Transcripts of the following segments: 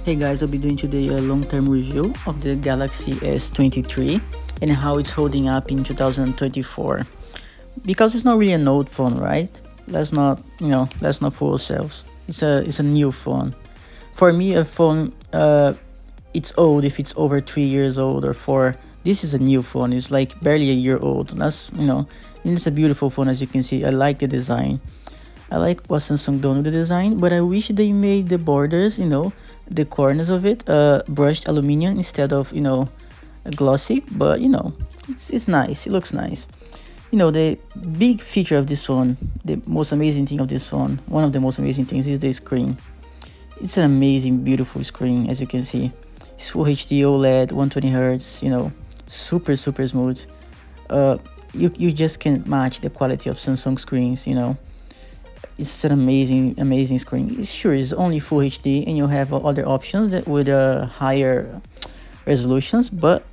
Hey guys, I'll be doing today a long-term review of the Galaxy S23 and how it's holding up in 2024. Because it's not really an old phone, right? Let's not fool ourselves. It's a new phone. For me, a phone it's old if it's over 3 years old or four. This is a new phone. It's like barely a year old. And it's a beautiful phone as you can see. I like the design. I like what Samsung done with the design, but I wish they made the borders, the corners of it, brushed aluminum instead of, glossy. But it's nice. It looks nice. The big feature of this phone, the most amazing thing of this phone, one of the most amazing things is the screen. It's an amazing, beautiful screen, as you can see. It's Full HD OLED, 120 Hertz. Super, super smooth. You just can't match the quality of Samsung screens. It's an amazing screen. Sure, it's only Full HD, and you have other options that with higher resolutions, but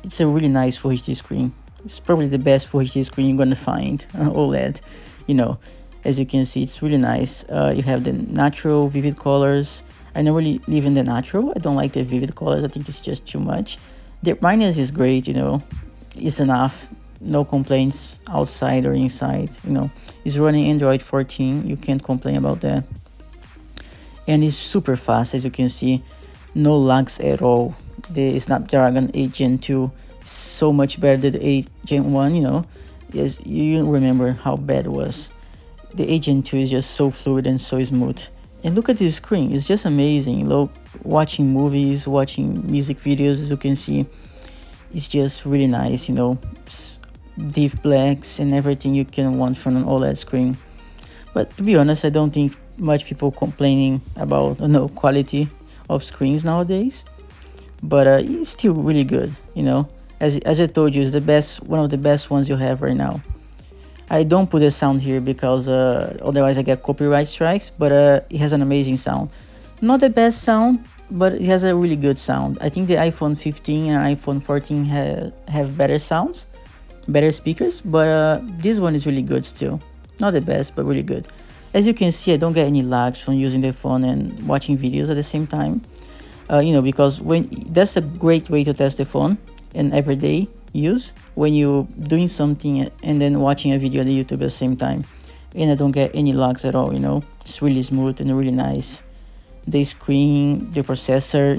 it's a really nice Full HD screen. It's probably the best Full HD screen you're gonna find OLED. As you can see, it's really nice. You have the natural vivid colors. I normally leave in the natural. I don't like the vivid colors. I think it's just too much. The brightness is great. It's enough. No complaints outside or inside. It's running Android 14. You can't complain about that. And it's super fast, as you can see. No lags at all. The Snapdragon 8 Gen 2 is so much better than the 8 Gen 1. Yes, you remember how bad it was. The 8 Gen 2 is just so fluid and so smooth. And look at this screen. It's just amazing. Watching movies, watching music videos, as you can see. It's just really nice. Deep blacks and everything you can want from an OLED screen. But to be honest, I don't think much people complaining about quality of screens nowadays. But it's still really good. As I told you, it's one of the best ones you have right now. I don't put the sound here because otherwise I get copyright strikes. But it has an amazing sound. Not the best sound, but it has a really good sound. I think the iPhone 15 and iPhone 14 have better sounds, better speakers, but this one is really good still. Not the best, but really good. As you can see, I don't get any lags from using the phone and watching videos at the same time. Because that's a great way to test the phone in everyday use, when you're doing something and then watching a video on the YouTube at the same time. And I don't get any lags at all. It's really smooth and really nice. The screen, the processor,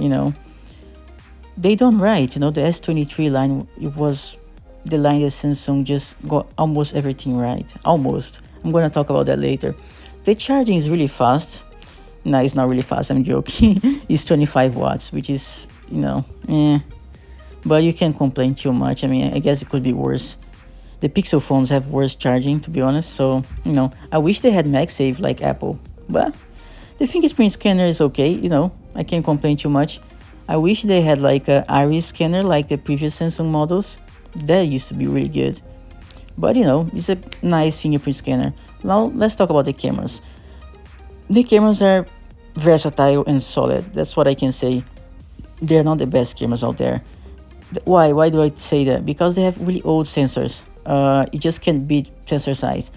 they done right. The S23 line, it was the line that Samsung just got almost everything right. Almost. I'm gonna talk about that later. The charging is really fast. No, it's not really fast, I'm joking. It's 25 watts, which is, but you can't complain too much. I guess it could be worse. The Pixel phones have worse charging, to be honest. So, I wish they had MagSafe like Apple. But the fingerprint scanner is okay. I can't complain too much. I wish they had like a iris scanner like the previous Samsung models. That used to be really good. But it's a nice fingerprint scanner. Now let's talk about the cameras. The cameras are versatile and solid. That's what I can say. They're not the best cameras out there. Why do I say that? Because they have really old sensors. You just can't beat sensor size.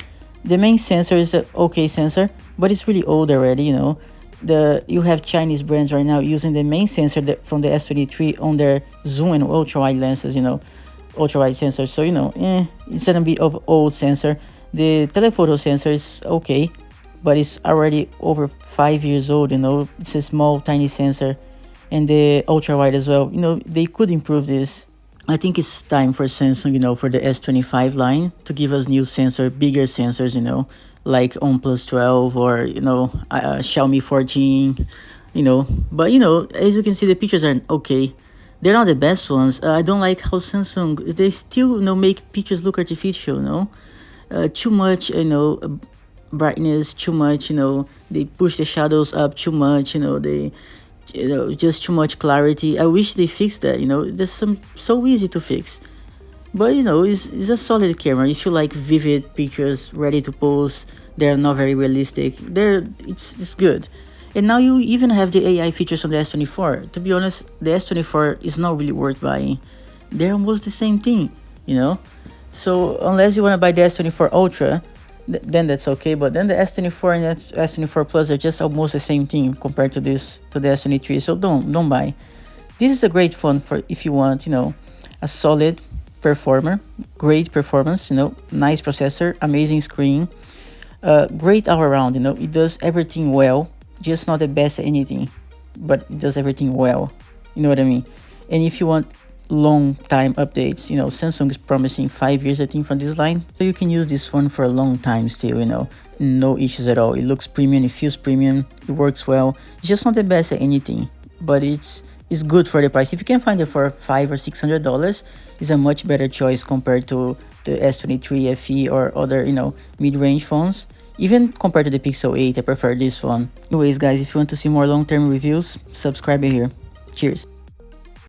The main sensor is an okay sensor, but it's really old already. You have Chinese brands right now using the main sensor from the S23 on their zoom and ultra wide lenses. Ultra wide sensor. So it's a bit of old sensor. The telephoto sensor is okay, but it's already over 5 years old. It's a small tiny sensor, and the ultra wide as well. They could improve this. I think it's time for Samsung, for the S25 line to give us new bigger sensors, like OnePlus 12 or Xiaomi 14, But as you can see, the pictures are okay. They're not the best ones. I don't like how Samsung, they still make pictures look artificial. Too much brightness, too much. They push the shadows up too much. They just too much clarity. I wish they fixed that. There's so easy to fix. But it's a solid camera. If you like vivid pictures ready to post, they're not very realistic. It's good. And now you even have the AI features on the S24. To be honest, the S24 is not really worth buying. They're almost the same thing. So unless you want to buy the S24 Ultra, then that's okay. But then the S24 and S24 Plus are just almost the same thing compared to the S23. So don't buy. This is a great phone for if you want, you know, a solid performer, great performance, you know, nice processor, amazing screen, great all around. You know, it does everything well, just not the best at anything, but it does everything well. You know what I mean? And if you want long time updates, you know, Samsung is promising 5 years I think from this line, so you can use this phone for a long time still, you know, no issues at all. It looks premium, it feels premium, it works well. It's just not the best at anything, but it's good for the price. If you can find it for $500 or $600, it's a much better choice compared to the S23 FE or other, you know, mid-range phones. Even compared to the Pixel 8, I prefer this one. Anyways guys, if you want to see more long-term reviews, subscribe here. Cheers.